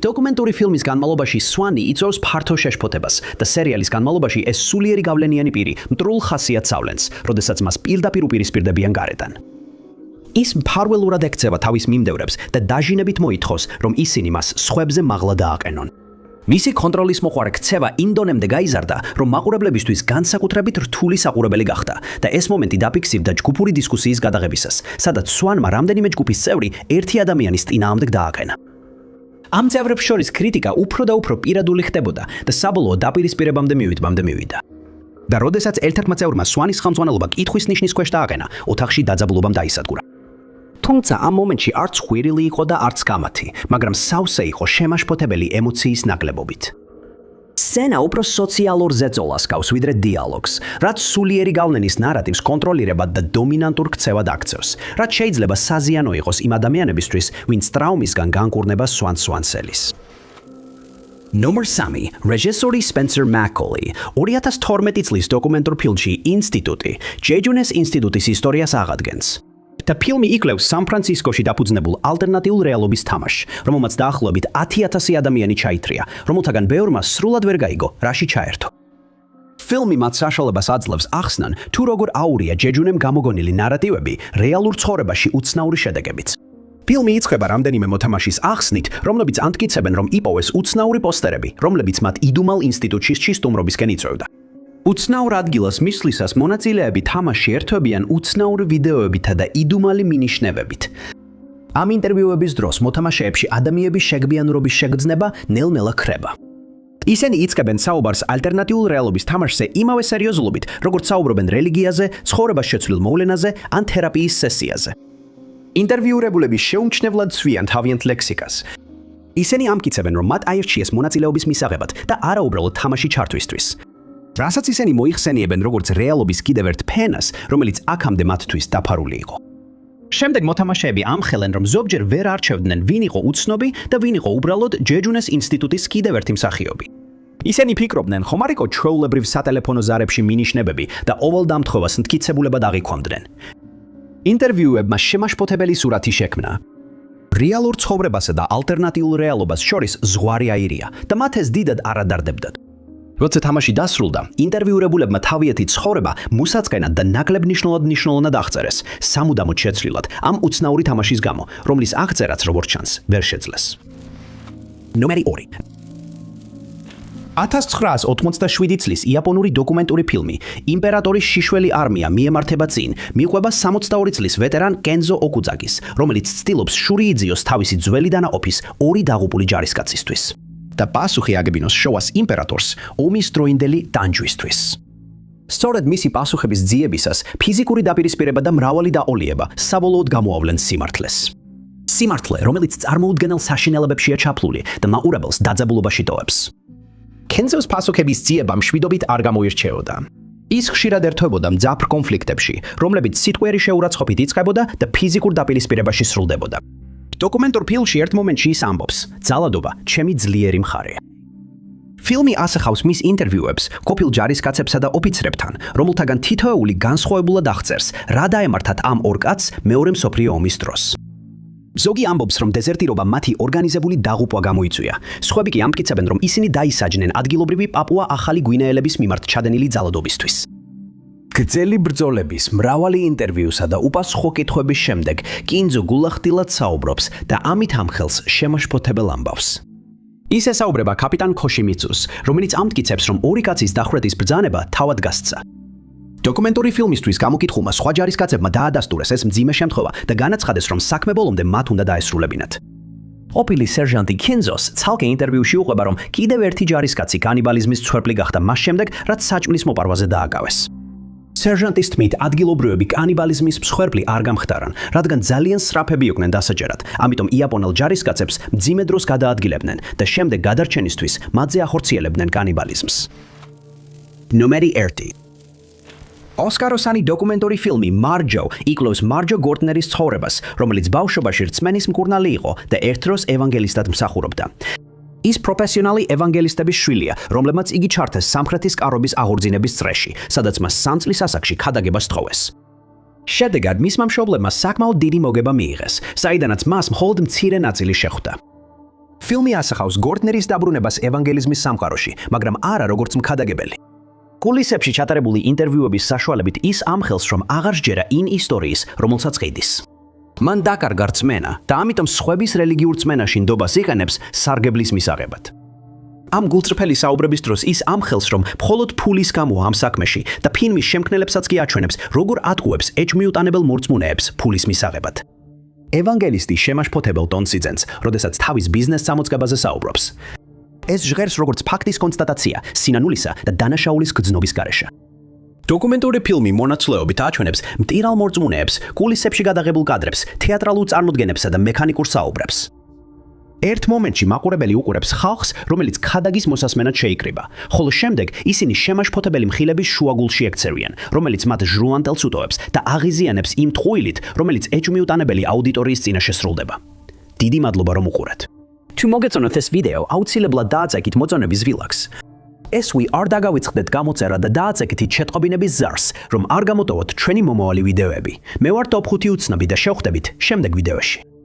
დოკუმენტური ფილმის განმავლობაში Swan იწვევს ფართო შეშფოთებას და სერიალის განმავლობაში ეს სულიერი გავლენიანი პირი მტრულ ხასიათს ავლენს, როდესაც მას პირდაპირ უპირისპირდებიან გარედან. ის მფარველურად ექცევა თავის მიმდევრებს და დაჟინებით მოითხოვს, რომ ისინი მას სხვებზე მაღლა დააყენონ. მისი კონტროლის მოყვარე ქცევა ინდონემდე გაიზარდა, რომ მაყურებლებისთვის განსაკუთრებით რთული საყურებელი გახდა და ეს მომენტი დაფიქსირდა ჯგუფური დისკუსიის გადაღებისას, სადაც Swan-მა რამდენიმე ჯგუფის წევრი ერთი ადამიანის წინააღმდეგ დააყენა. ამ წევრებს შორის კრიტიკა უფრო და უფრო პირადული ხდებოდა და საბოლოო დაპირისპირებამდე მივიდა. და როდესაც ერთ-ერთმა წევრმა Swan-ის ხელმძღვანელობა კითხვის ნიშნის ქვეშ დააყენა, ოთახში დაძაბულობამ დაისადგურა. თუმცა ამ მომენტში არც ხვირილი იყო და არც გამათი, მაგრამ სავსე იყო შემაშფოთებელი ემოციის ნაკლებობით. სცენა უფრო სოციალურ ზეწოლას გავს ვიდრე დიალოგს, რაც სულიერი გავლენის ნარატივს კონტროლირებად და დომინანტურ ქცევად აქცევს, რაც შეიძლება საზიანო იყოს იმ ადამიანებისთვის, ვინც ტრაუმისგან განკურნება Swan-Swanselis. ნომერ 3. რეჟისორი Spencer McCauley 2012 წლის დოკუმენტურ ფილმში ინსტიტუტი, ჯეჯუნეს ინსტიტუტის ისტორიას აღადგენს. და ფილმი იკვლევს სან-ფრანცისკოში დაფუძნებულ ალტერნატიულ რეალობის თამაშს, რომელმაც დაახლოებით 10,000 ადამიანი ჩაითრია, რომელთაგან ბევრმა სრულად ვერ გაიგო, რაში ჩაერთო. ფილმი მათ საშუალებას აძლევს ახსნან, თუ როგორ აურია ჯეჯუნემ გამოგონილი ნარატივები რეალურ ცხოვრებაში უცნაური შედეგებით. ფილმი იწყება რამდენიმე მოთამაშის ახსნით, რომლებიც ამტკიცებენ, რომ იპოვეს უცნაური პოსტერები, რომლებიც მათ იდუმალ ინსტიტუტში სტუმრობისკენ იწვევდა. უცნაურ ადგილას მისვლისას მონაწილეები თამაში ერთვებიან უცნაური ვიდეოებითა და იდუმალი მინიშნებებით. ამ ინტერვიუების დროს მოთამაშეებში ადამიანების შეგბიანურობის შეგრძნება ნელ-ნელა ქრება. ისინი იწყებენ საუბარს ალტერნატიულ რეალობის თამაშზე იმავე სერიოზულობით, როგორც საუბრობენ რელიგიაზე, ცხოვრებას შეცვლილ მოვლენაზე ან თერაპიის სესიაზე. ინტერვიურებულები შეუმჩნევლად ცვიან თავიანთ ლექსიკას. ისინი ამტკიცებენ, რომ მათ აირჩიეს მონაწილეობის მისაღებად და არა უბრალოდ თამაში ჩართვისთვის. რასაც ისინი მოიხსენიებენ როგორც რეალობის კიდევ ერთ ფენას, რომელიც აქამდე მათთვის დაფარული იყო. შემდეგ მოთამაშეები ამხელენ, რომ ზოგჯერ ვერ არჩევდნენ, ვინ იყო უცნობი და ვინ იყო უბრალოდ ჯეჯუნეს ინსტიტუტის კიდევ ერთი მსახიობი. ისინი ფიქრობდნენ, ხომ არ იყო ჩვეულებრივ სატელეფონო ზარებში მინიშნებები და ოვალ დამთხოვას მტკიცებულებად აღიქვამდნენ. ინტერვიუებმა შემაშფოთებელი სურათი შექმნა. რეალურ ცხოვრებასა და ალტერნატიულ რეალობას შორის ზღვარი აირია და მათ ეს დიდად არ ადარდებდათ. როცა თამაში დასრულდა, ინტერვიურებულებმა თავიანთი ცხოვრება მუსაწყენად და ნაკლებ ნიშნულად აღწერეს, სამუდამოდ შეცვლილად ამ უცნაური თამაშის გამო, რომლის აღწერაც როგორც ჩანს, ვერ შეძლეს. ნომერი 2. 1987 წლის იაპონური დოკუმენტური ფილმი იმპერატორის შიშველი არმია მიემართება წინ მიყვება 62 წლის ვეტერან კენზო ოკუძაკის, რომელიც ცდილობს შური იძიოს თავისი ძველი დანაყოფის ორი დაღუპული ჯარისკაცისთვის და პასუხი აგებინოს შოას იმპერატორს ომის დროინდელი ტანჯვისთვის. სწორედ მისი პასუხების ძიებისას ფიზიკური დაპირისპირება და მრავალი დაყოლიება საბოლოოდ გამოავლენ სიმართლეს. სიმართლე, რომელიც წარმოუდგენელ საშინელებებშია ჩაფლული და მაყურებელს დაძაბულობაში ტოვებს. კენზოს პასუხების ძიება მშვიდობით არ გამოირჩეოდა. ის ხშირად ერთვებოდა მძაფრ კონფლიქტებში, რომლებიც სიტყვიერი შეურაცხყოფით იწყებოდა და ფიზიკურ დაპირისპირებაში სრულდებოდა. დოკუმენტურ ფილმში ერთ მომენტში ის ამბობს: "ძალადობა, ჩემი ძლიერი მხარეა." ფილმი ასახავს მის ინტერვიუებს ყოფილ ჯარისკაცებსა და ოფიცრებთან, რომელთაგან თითოეული განსხვავებულად აღწერს, რა დაემართათ ამ ორ კაცს მეორე მსოფლიო ომის დროს. ზოგი ამბობს, რომ დეზერტირობა მათი ორგანიზებული დაღუპვა გამოიწვია. სხვები კი ამტკიცებენ, რომ ისინი დაისაჯნენ ადგილობრივი პაპუა ახალი გვინეელების მიმართ ჩადენილი ძალადობისთვის. გრძელი ბრძოლების, მრავალი ინტერვიუსა და უპასუხო კითხვების შემდეგ კინძო გულახდილად საუბრობს და ამით ამხელს შემაშფოთებელ ამბავს. ის ესაუბრება კაპიტან ქოშიმიცუს, რომელიც ამტკიცებს, რომ ორი კაცის დახვრეტის ბრძანება თავად გასცა. დოკუმენტური ფილმისთვის გამოკითხულმა სხვა ჯარისკაცებმა დაადასტურეს ეს მძიმე შემთხვევა და განაცხადეს, რომ საქმე ბოლომდე მათ უნდა დაესრულებინათ. ყოფილი სერჟანტი კინძოს ცალკე ინტერვიუში უყვება, რომ კიდევ ერთი ჯარისკაცი კანიბალიზმის მსხვერპლი გახდა მას შემდეგ, რაც საჭმლის მოპარვაზე დააკავეს. სერჟანტის თქმით, ადგილობრივები კანიბალიზმის მსხვერპლი არ გამხდარან, რადგან ძალიან სწრაფები იყვნენ დასაჯერად, ამიტომ იაპონელ ჯარისკაცებს მძიმე დროს გადაადგილებდნენ და შემდეგ გადარჩენისთვის მათზე ახორციელებდნენ კანიბალიზმს. ნომერი 1. ოსკაროსანი დოკუმენტური ფილმი მარჯო იკვლევს მარჯო გორტნერის ცხოვრებას, რომელიც ბავშვობაში რწმენის მკურნალი იყო და ერთ დროს ევანგელისტად მსახურობდა. ის პროფესიონალი ევანგელისტების შვილია, რომლებმაც იგი ჩართეს სამხრეთის კარობის აღორძინების წრეში, სადაც მას 3 წლის ასაკში ქადაგება სთხოვეს. შედეგად მისმა მშობლებმა საკმაოდ დიდი მოგება მიიღეს, საიდანაც მას მხოლოდ მცირე ნაწილი შეხვდა. ფილმი ასახავს გორტნერის დაბრუნებას ევანგელიზმის სამყაროში, მაგრამ არა როგორც მქადაგებელი. კულისებში ჩატარებული ინტერვიუების საშუალებით ის ამხელს, რომ აღარ სჯერა იმ ისტორიის, რომელსაც ყიდის. მან დაკარგა რწმენა და ამიტომ სხვების რელიგიურ რწმენაში ნდობას იყენებს სარგებლის მისაღებად. ამ გულწრფელი საუბრების დროს ის ამხელს, რომ მხოლოდ ფულის გამო ამ საქმეში და ფილმის შემქმნელებსაც კი აჩვენებს, როგორ ატყუებს ეჭვმიუტანებელ მორწმუნეებს ფულის მისაღებად. ევანგელისტი შემაშფოთებელ ტონს იძენს, როდესაც თავის ბიზნეს წამოწყებაზე საუბრობს. ეს ჟღერს როგორც ფაქტის კონსტატაცია, სინანულისა და დანაშაულის გრძნობის გარეშე. დოკუმენტური ფილმი მონაცვლეობით აჩვენებს მტირალ მორწმუნეებს, კულისებში გადაღებულ კადრებს, თეატრალურ წარმოდგენებსა და მექანიკურ საუბრებს. ერთ მომენტში მაყურებელი უყურებს ხალხს, რომელიც ქადაგის მოსასმენად შეიკრიბა, ხოლო შემდეგ ისინი შემაშფოთებელი მხილების შუაგულში ექცევიან, რომელიც მათ ჟრუანტელს უტოვებს და აღიზიანებს იმ ტყუილით, რომელიც ეჭვმიუტანებელი აუდიტორიის წინაშე სრულდება. დიდი მადლობა რომ უყურეთ. თუ მოგეწონათ ეს ვიდეო, აუცილებლად დააწექით მოწონების ვილაქს. ესვი არ დაგავიწყდეთ გამოწერა და დააწექით შეტყობინების ზარს, რომ არ გამოტოვოთ ჩვენი მომავალი ვიდეოები. მე ვარ ტოპ 5 უცნობი და შევხვდებით შემდეგ ვიდეოში.